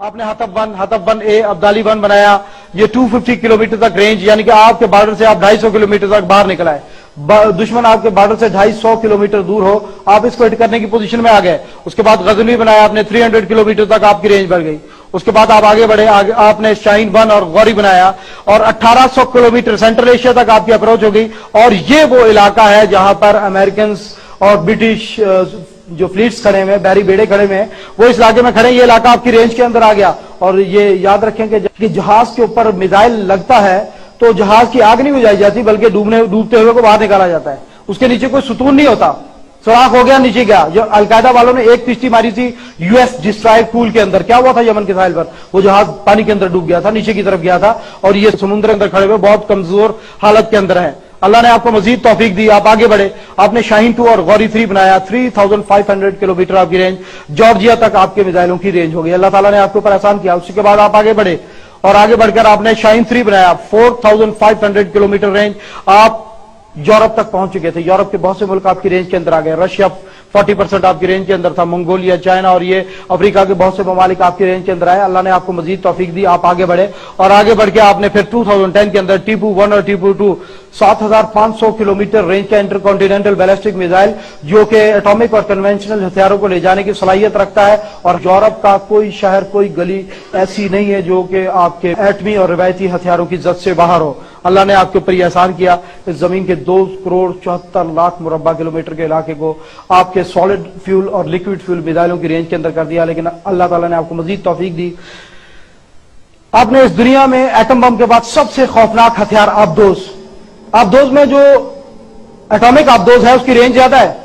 आपने हतफ वन ए अब्दाली वन बनाया, ये 250 किलोमीटर तक रेंज, यानी कि आपके बॉर्डर से आप 250 किलोमीटर तक बाहर निकल आए। दुश्मन आपके बॉर्डर से 250 किलोमीटर दूर हो, आप इसको हिट करने की पोजीशन में आ गए। उसके बाद गजनवी बनाया आपने, 300 किलोमीटर तक आपकी रेंज बढ़ गई। उसके बाद आप आगे बढ़े, आपने शाहीन वन और गौरी बनाया और 1800 किलोमीटर सेंट्रल एशिया तक आपकी अप्रोच हो गई। और ये वो इलाका है जहां पर अमेरिकन और ब्रिटिश जो फ्लीट्स खड़े हुए, बहरी बेड़े खड़े हुए, वो इस इलाके में खड़े। ये इलाका आपकी रेंज के अंदर आ गया। और ये याद रखें कि जहाज के ऊपर मिसाइल लगता है तो जहाज की आग नहीं बुझाई जाती, बल्कि डूबते हुए को बाहर निकाला जाता है। उसके नीचे कोई सुतून नहीं होता, सुराख हो गया, नीचे गया। जो अलकायदा वालों ने एक किश्ती मारी थी यूएस डिस्ट्रॉयर पूल के अंदर, क्या हुआ था यमन के साहिल पर, वो जहाज पानी के अंदर डूब गया था, नीचे की तरफ गया था। और ये समुद्र के अंदर खड़े हुए बहुत कमजोर हालत के अंदर है। अल्लाह ने आपको मजीद तौफीक दी, आप आगे बढ़े। आपने शाहीन 2 और गौरी 3 बनाया, 3500 किलोमीटर आपकी रेंज, जॉर्जिया तक आपके मिसाइलों की रेंज हो गई। अल्लाह ताला ने आपके ऊपर आसान किया। उसके बाद आप आगे बढ़े और आगे बढ़कर आपने शाहीन 3 बनाया, 4500 किलोमीटर रेंज, आप यूरोप तक पहुंच चुके थे। यूरोप के बहुत से मुल्क आपकी रेंज के अंदर आ गए। रशिया 40% आपकी रेंज के अंदर था, मंगोलिया, चाइना और ये अफ्रीका के बहुत से ममालिक आपकी रेंज के अंदर आए। अल्लाह ने आपको मजीद तौफीक दी, आप आगे बढ़े और आगे बढ़ के आपने फिर 2010 के अंदर टीपू 1 और टीपू 2 7500 किलोमीटर रेंज का इंटरकॉन्टिनेंटल बैलिस्टिक मिसाइल, जो कि एटॉमिक और कन्वेंशनल हथियारों को ले जाने की सलाहियत रखता है। और यूरोप का कोई शहर, कोई गली ऐसी नहीं है जो कि आपके एटमी और रिवायती हथियारों की जद से बाहर हो। अल्लाह ने आपके ऊपर यह एहसान किया, इस जमीन के 2,74,00,000 मुरब्बा किलोमीटर के इलाके को आपके सॉलिड फ्यूल और लिक्विड फ्यूल मिसाइलों की रेंज के अंदर कर दिया। लेकिन अल्लाह ताला ने आपको मजीद तौफीक दी। आपने इस दुनिया में एटम बम के बाद सबसे खौफनाक हथियार आबदोज में जो एटॉमिक आबदोज है उसकी रेंज ज्यादा है,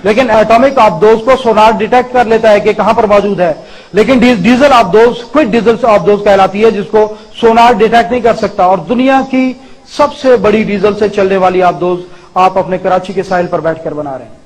लेकिन एटॉमिक आबदोज को सोनार डिटेक्ट कर लेता है कि कहां पर मौजूद है। लेकिन डीजल आबदोज क्विक डीजल आबदोज कहलाती है, जिसको सोनार डिटेक्ट नहीं कर सकता। और दुनिया की सबसे बड़ी डीजल से चलने वाली आबदोज आप अपने कराची के साहिल पर बैठकर बना रहे हैं।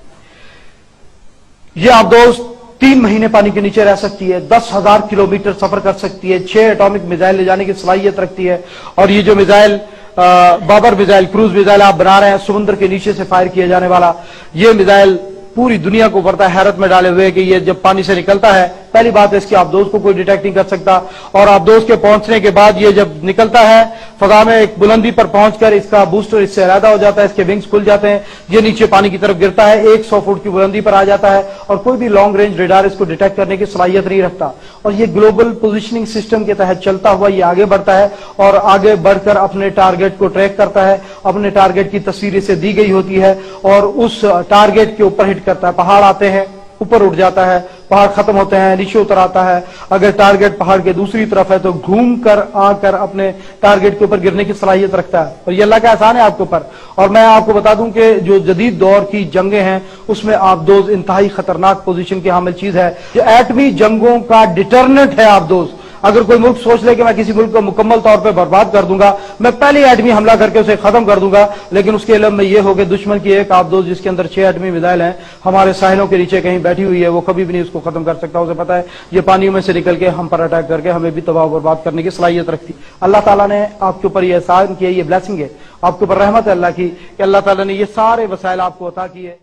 यह आबदोज 3 महीने पानी के नीचे रह सकती है, 10,000 किलोमीटर सफर कर सकती है, 6 एटॉमिक मिसाइल ले जाने की सलाहियत रखती है। और ये जो missile Babur missile, cruise missile आप बना रहे हैं, समुद्र के नीचे से फायर किया जाने वाला, ये मिसाइल पूरी दुनिया को बढ़ता है हैरत में डाले हुए कि ये जब पानी से निकलता है, पहली बात है इसकी आबदोज को कोई डिटेक्ट नहीं कर सकता। और आबदोज के पहुंचने के बाद ये जब निकलता है फजा में एक बुलंदी पर पहुंचकर इसका बूस्टर इससे अलहदा हो जाता है, इसके विंग्स खुल जाते हैं, ये नीचे पानी की तरफ गिरता है, 100 फुट की बुलंदी पर आ जाता है और कोई भी लॉन्ग रेंज रेडार इसको डिटेक्ट करने की सलाहियत नहीं रखता। और ये ग्लोबल पोजिशनिंग सिस्टम के तहत चलता हुआ ये आगे बढ़ता है और आगे बढ़कर अपने टारगेट को ट्रैक करता है। अपने टारगेट की तस्वीर इसे दी गई होती है और उस टारगेट के ऊपर हिट करता है। पहाड़ आते हैं, ऊपर उठ जाता है, पहाड़ खत्म होते हैं, नीचे उतर आता है। अगर टारगेट पहाड़ के दूसरी तरफ है तो घूम कर आकर अपने टारगेट के ऊपर गिरने की सलाहियत रखता है। और ये अल्लाह का एहसान है आपके ऊपर। और मैं आपको बता दूं कि जो जदीद दौर की जंगें हैं उसमें आबदोज इंतहाई खतरनाक पोजीशन की हामिल चीज है। जो एटमी जंगों का डिटर्नेंट है आबदोज। अगर कोई मुल्क सोच ले कि मैं किसी मुल्क को मुकम्मल तौर पर बर्बाद कर दूंगा, मैं पहले एटमी हमला करके उसे खत्म कर दूंगा, लेकिन उसके इल्म में यह हो कि दुश्मन की एक आबदोज जिसके अंदर 6 एटमी मिसाइल हैं हमारे साहिलों के नीचे कहीं बैठी हुई है, वो कभी भी नहीं उसको खत्म कर सकता। उसे पता है ये पानियों में से निकल के हम पर अटैक करके हमें भी तबाह बर्बाद करने की सलाहियत रखती। अल्लाह ताला ने आपके ऊपर यह एहसान किया, ये ब्लेसिंग है, आपके ऊपर रहमत है अल्लाह की कि अल्लाह ताला ने ये सारे वसाइल आपको अता किए।